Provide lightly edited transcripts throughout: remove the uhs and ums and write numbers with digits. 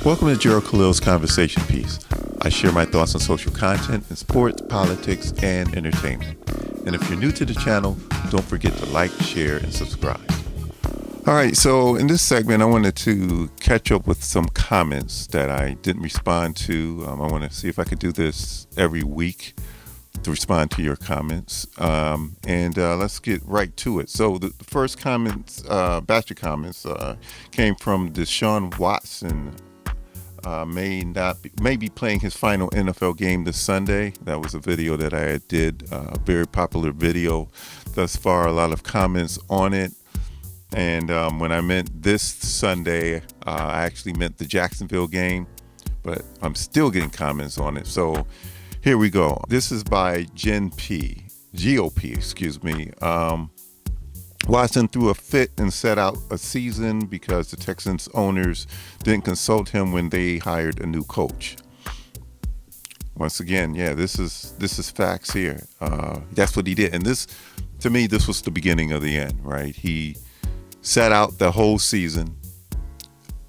Welcome to Gerayl Khalil's Conversation Piece. I share my thoughts on social content in sports, politics, and entertainment. And if you're new to the channel, don't forget to like, share, and subscribe. All right, so in this segment, I wanted to catch up with some comments that I didn't respond to. I want to see if I could do this every week to respond to your comments. Let's get right to it. So the first comments, batch of comments, came from Deshaun Watson. May be playing his final NFL game this Sunday. That was a video that I did, a very popular video thus far. A lot of comments on it. And when I meant this Sunday, I actually meant the Jacksonville game, but I'm still getting comments on it. So here we go. This is by GOP, excuse me. Watson threw a fit and set out a season because the Texans owners didn't consult him when they hired a new coach. Once again, yeah, this is facts here. That's what he did. And this, to me, this was the beginning of the end, right? He sat out the whole season,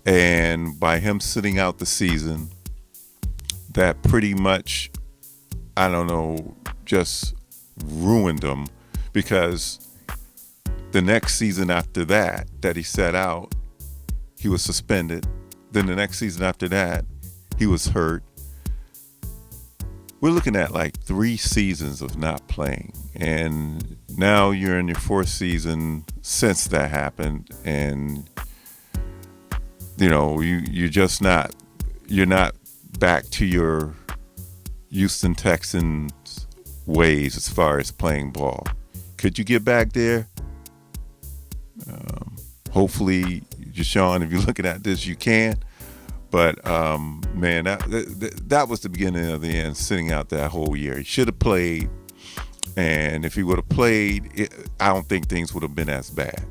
and by him sitting out the season, that pretty much, I don't know, just ruined him, because the next season after that he sat out, he was suspended. Then the next season after that, he was hurt. We're looking at like 3 seasons of not playing. And now you're in your 4th season since that happened. And, you know, you're not back to your Houston Texans ways as far as playing ball. Could you get back there? Hopefully, Deshaun, if you're looking at this, you can. But man, that was the beginning of the end. Sitting out that whole year, he should have played. And if he would have played, I don't think things would have been as bad.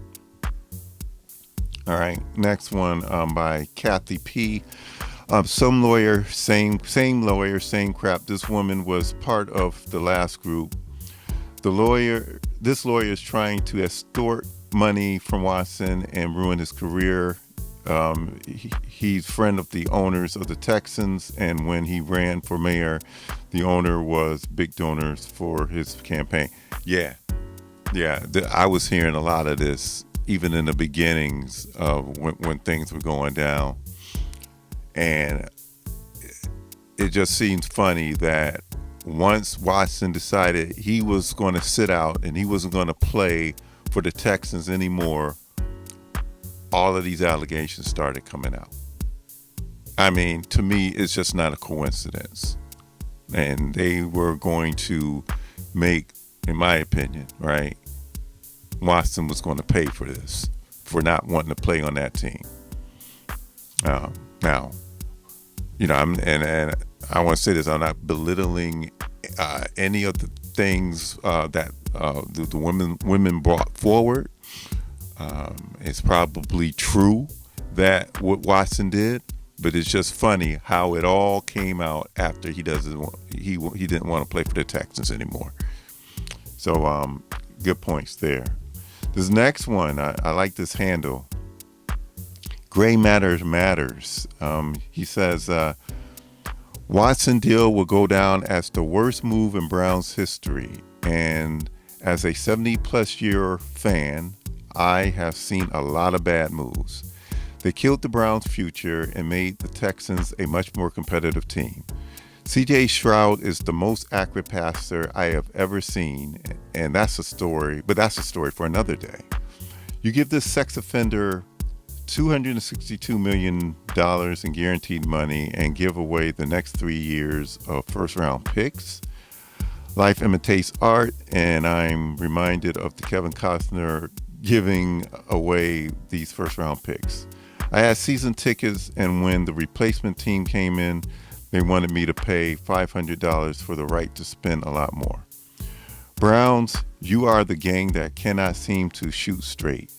All right, next one by Kathy P. Some lawyer, same lawyer, same crap. This woman was part of the last group. This lawyer is trying to extort money from Watson and ruin his career. He's friend of the owners of the Texans, and when he ran for mayor, the owner was big donors for his campaign. Yeah. I was hearing a lot of this even in the beginnings of when things were going down, and it just seems funny that once Watson decided he was going to sit out and he wasn't going to play for the Texans anymore, all of these allegations started coming out. I mean, to me, it's just not a coincidence. And they were going to make, in my opinion, right, Watson was going to pay for this, for not wanting to play on that team. Now, you know, and I want to say this, I'm not belittling any of the things that the women brought forward. It's probably true that what Watson did, but it's just funny how it all came out after he didn't want to play for the Texans anymore. So good points there. This next one, I like this handle. Gray matters. He says Watson deal will go down as the worst move in Browns history, and as a 70-plus year fan, I have seen a lot of bad moves. They killed the Browns' future and made the Texans a much more competitive team. C.J. Stroud is the most accurate passer I have ever seen, and that's a story for another day. You give this sex offender $262 million in guaranteed money and give away the next 3 years of first-round picks. Life imitates art, and I'm reminded of the Kevin Costner giving away these first-round picks. I had season tickets, and when the replacement team came in, they wanted me to pay $500 for the right to spend a lot more. Browns, you are the gang that cannot seem to shoot straight.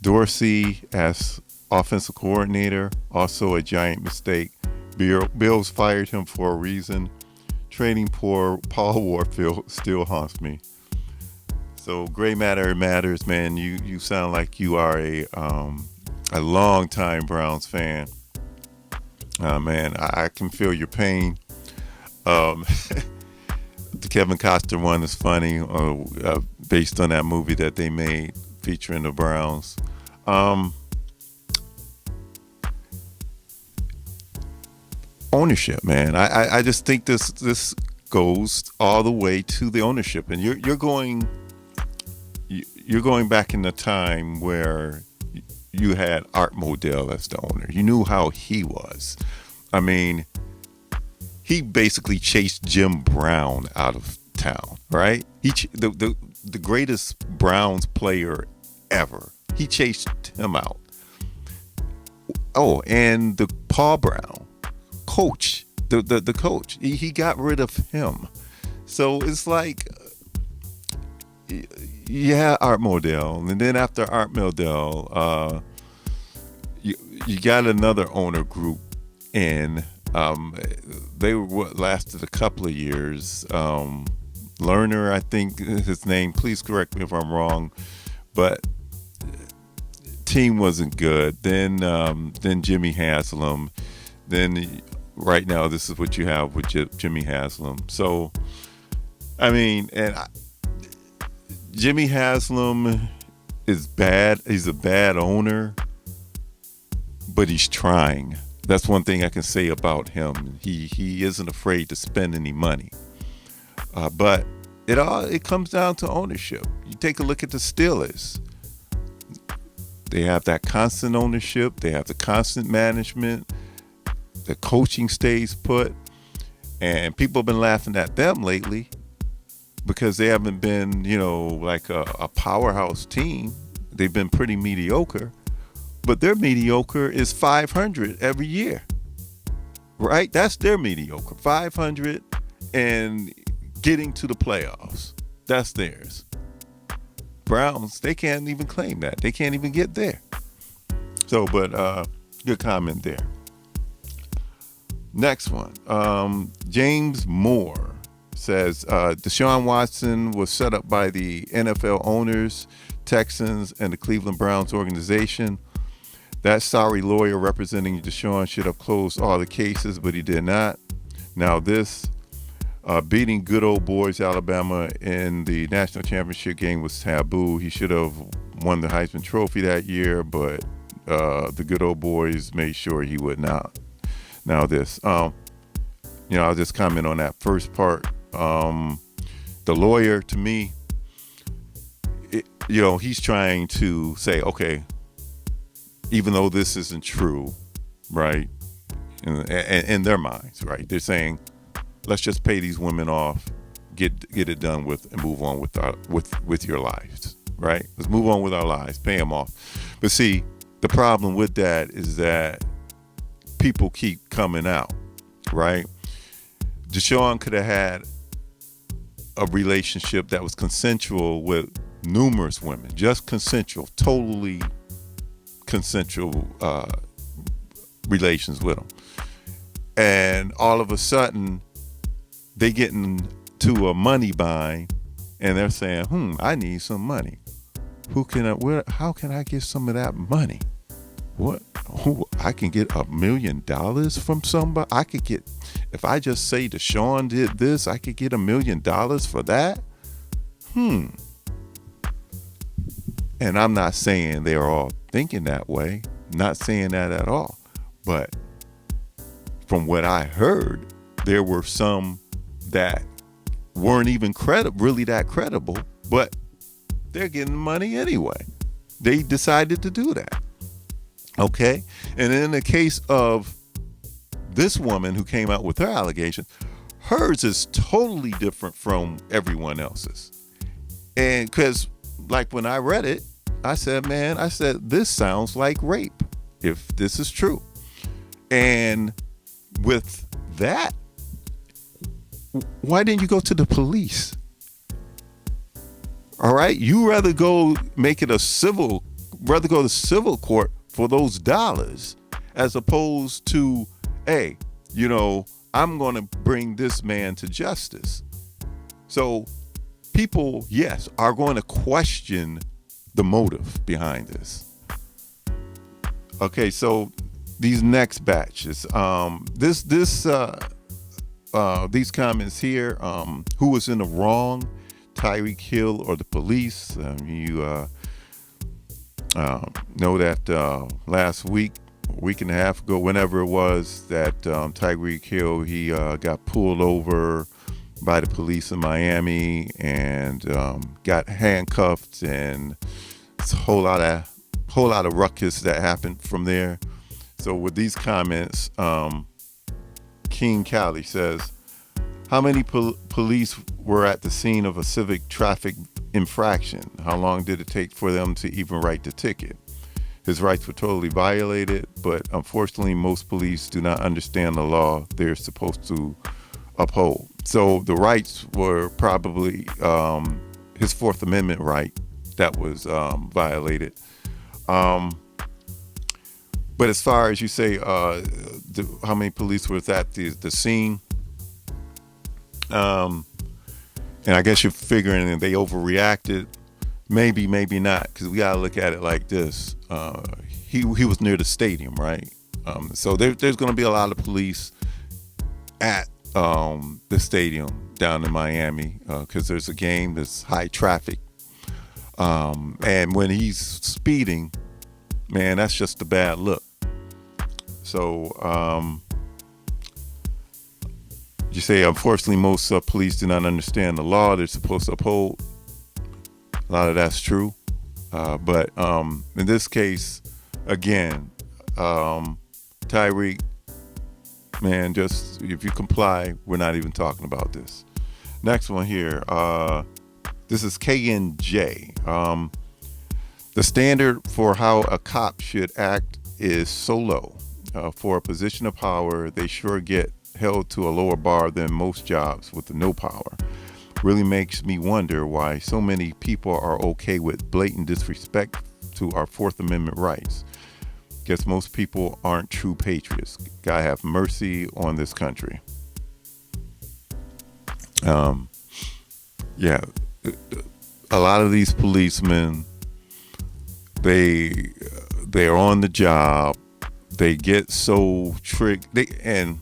Dorsey as offensive coordinator, also a giant mistake. Bills fired him for a reason. Trading poor Paul Warfield still haunts me. So gray matters, man. You sound like you are a long-time Browns fan. Man, I can feel your pain. Um, the Kevin Costner one is funny, based on that movie that they made featuring the Browns. Um, Ownership, man. I just think this goes all the way to the ownership, and you're going back in the time where you had Art Modell as the owner. You knew how he was. I mean, he basically chased Jim Brown out of town, right? The greatest Browns player ever. He chased him out. Oh, and the Paul Brown coach, the coach, he got rid of him. So it's like, yeah, Art Modell, and then after Art Modell, you got another owner group in. They were what lasted a couple of years. Lerner, I think his name. Please correct me if I'm wrong, but team wasn't good. Then Jimmy Haslam. Then right now, this is what you have with Jimmy Haslam. So, I mean, Jimmy Haslam is bad. He's a bad owner, but he's trying. That's one thing I can say about him. He isn't afraid to spend any money. But it comes down to ownership. You take a look at the Steelers. They have that constant ownership. They have the constant management. The coaching stays put. And people have been laughing at them lately because they haven't been, like a powerhouse team. They've been pretty mediocre. But their mediocre is 500 every year, right? That's their mediocre, 500 and getting to the playoffs. That's theirs. Browns, they can't even claim that. They can't even get there. So, but good comment there. Next one. James Moore says, Deshaun Watson was set up by the NFL owners, Texans, and the Cleveland Browns organization. That sorry lawyer representing Deshaun should have closed all the cases, but he did not. Now this, beating good old boys Alabama in the national championship game was taboo. He should have won the Heisman Trophy that year, but the good old boys made sure he would not. Now this, I'll just comment on that first part. The lawyer, to me, he's trying to say, okay, even though this isn't true, right? In their minds, right? They're saying, let's just pay these women off, get it done with, and move on with your lives, right? Let's move on with our lives, pay them off. But see, the problem with that is that people keep coming out, right? Deshaun could have had a relationship that was consensual with numerous women, just consensual, totally consensual relations with them, and all of a sudden they get into a money bind, and they're saying, I need some money. How can I get some of that money? I can get $1 million from somebody. I could get, if I just say Deshaun did this, I could get $1 million for that. And I'm not saying they're all thinking that way. Not saying that at all. But from what I heard, there were some that weren't even really that credible, but they're getting money anyway. They decided to do that. Okay? And in the case of this woman who came out with her allegation, hers is totally different from everyone else's. And because, like, when I read it, I said, this sounds like rape, if this is true. And with that, why didn't you go to the police? All right? You rather go to civil court for those dollars as opposed to, hey, I'm going to bring this man to justice. So people, yes, are going to question the motive behind this. Okay, so these next batches. These comments here. Who was in the wrong? Tyreek Hill or the police? You know that last week and a half ago, whenever it was, that Tyreek Hill, he got pulled over by the police in Miami and got handcuffed, and it's a whole lot of ruckus that happened from there. So with these comments, King Cali says, how many police were at the scene of a civic traffic infraction? How long did it take for them to even write the ticket? His rights were totally violated, but unfortunately most police do not understand the law they're supposed to uphold. So the rights were probably his Fourth Amendment right that was violated. But as far as you say, how many police were at the scene? And I guess you're figuring that they overreacted. Maybe, maybe not, because we gotta look at it like this. He was near the stadium, right? So there's going to be a lot of police at the stadium down in Miami because there's a game, there's high traffic, and when he's speeding, man, that's just a bad look. So you say, unfortunately, most police do not understand the law they're supposed to uphold. A lot of that's true. But in this case, again, Tyreek, man, just if you comply, we're not even talking about this. Next one here. This is KNJ. The standard for how a cop should act is so low. For a position of power, they sure get held to a lower bar than most jobs with no power. Really makes me wonder why so many people are okay with blatant disrespect to our Fourth Amendment rights. Guess most people aren't true patriots. God have mercy on this country. Yeah, a lot of these policemen, they're on the job. They get so triggered, and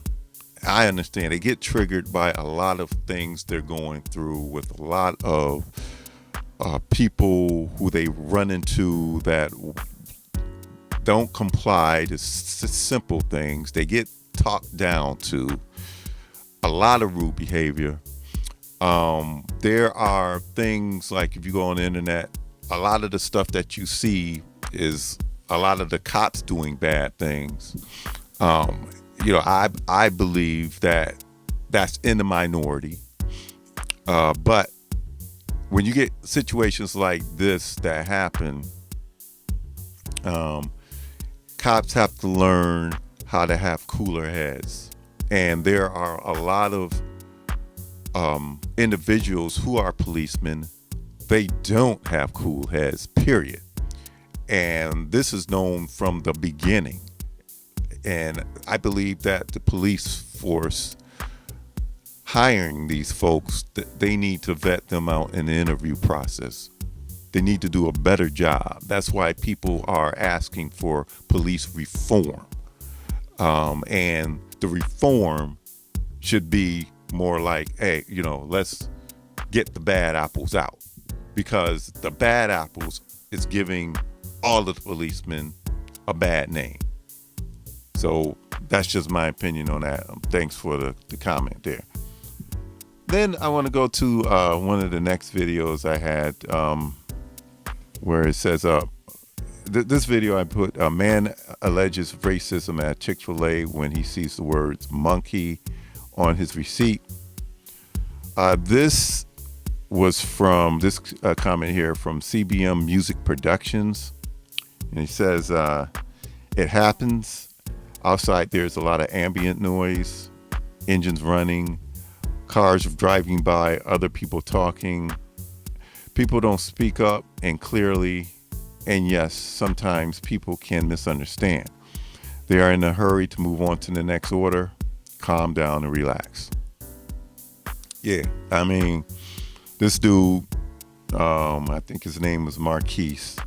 I understand they get triggered by a lot of things they're going through with a lot of people who they run into that don't comply to simple things. They get talked down to, a lot of rude behavior. There are things like, if you go on the internet, a lot of the stuff that you see is a lot of the cops doing bad things. I believe that that's in the minority. But when you get situations like this that happen, cops have to learn how to have cooler heads. And there are a lot of individuals who are policemen. They don't have cool heads, period. And this is known from the beginning. And I believe that the police force hiring these folks, they need to vet them out in the interview process. They need to do a better job. That's why people are asking for police reform. And the reform should be more like, hey, let's get the bad apples out, because the bad apples is giving all of the policemen a bad name. So that's just my opinion on that. Thanks for the comment there. Then I want to go to one of the next videos I had where it says, this video I put, a man alleges racism at Chick-fil-A when he sees the words monkey on his receipt. This was from this comment here from CBM Music Productions. And he says, it happens. Outside, there's a lot of ambient noise, engines running, cars driving by, other people talking. People don't speak up and clearly, and yes, sometimes people can misunderstand. They are in a hurry to move on to the next order. Calm down and relax. Yeah, I mean, this dude, I think his name was Marquise.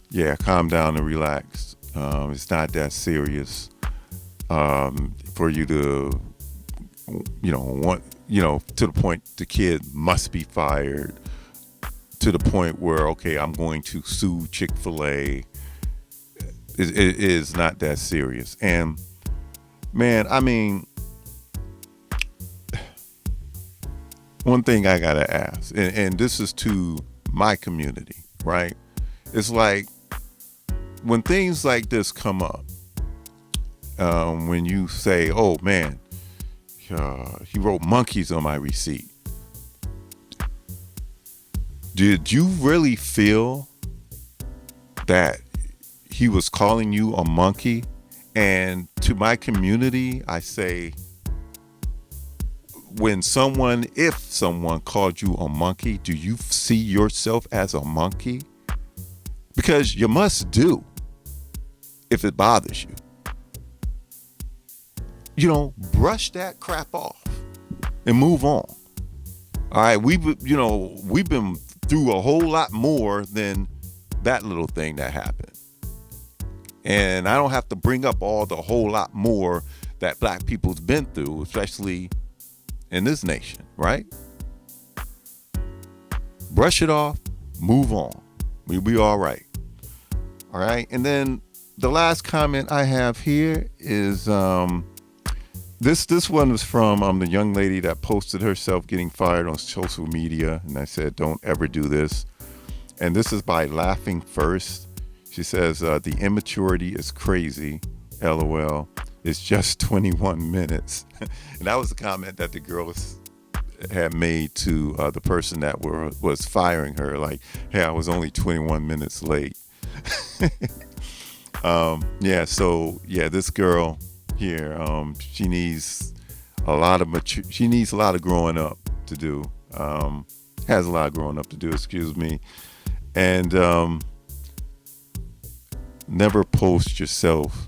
Yeah, calm down and relax. It's not that serious. for you to, to the point the kid must be fired, to the point where, okay, I'm going to sue Chick-fil-A. It is not that serious. And man, I mean, one thing I gotta ask, and this is to my community, right? It's like when things like this come up, when you say, "Oh man, he wrote monkeys on my receipt," did you really feel that he was calling you a monkey? And to my community, I say, if someone called you a monkey, do you see yourself as a monkey? Because you must do if it bothers you. Brush that crap off and move on. All right, we've been through a whole lot more than that little thing that happened. And I don't have to bring up all the whole lot more that black people's been through, especially in this nation, right? Brush it off, move on. We'll be all right. All right. And then the last comment I have here is this one was from the young lady that posted herself getting fired on social media. And I said, don't ever do this. And this is by Laughing First. She says, the immaturity is crazy. LOL. It's just 21 minutes. And that was the comment that the girls had made to the person that was firing her. Like, hey, I was only 21 minutes late. This girl here, she needs a lot of growing up to do. Has a lot of growing up to do, excuse me. And never post yourself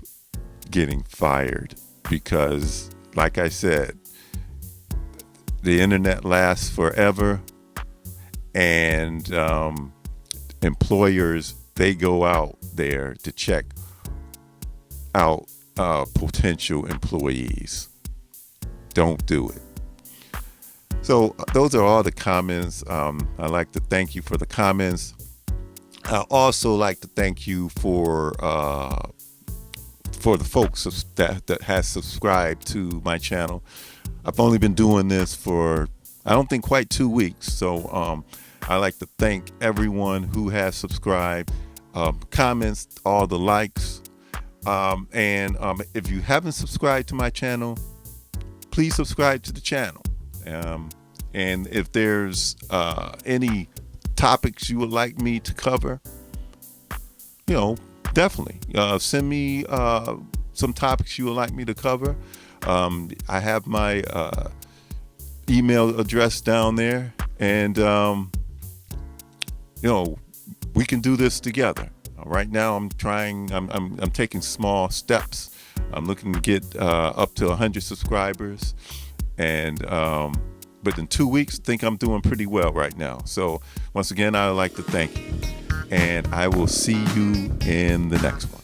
getting fired, because like I said, the internet lasts forever, and employers, they go out there to check out potential employees. Don't do it. So those are all the comments. I'd like to thank you for the comments. I also like to thank you for the folks that has subscribed to my channel. I've only been doing this for, I don't think, quite 2 weeks. So I like to thank everyone who has subscribed, comments, all the likes. And if you haven't subscribed to my channel, please subscribe to the channel. And if there's any topics you would like me to cover, definitely send me some topics you would like me to cover. I have my email address down there, and we can do this together. Right now I'm taking small steps. I'm looking to get up to 100 subscribers, and but in 2 weeks, I think I'm doing pretty well right now. So once again, I would like to thank you, and I will see you in the next one.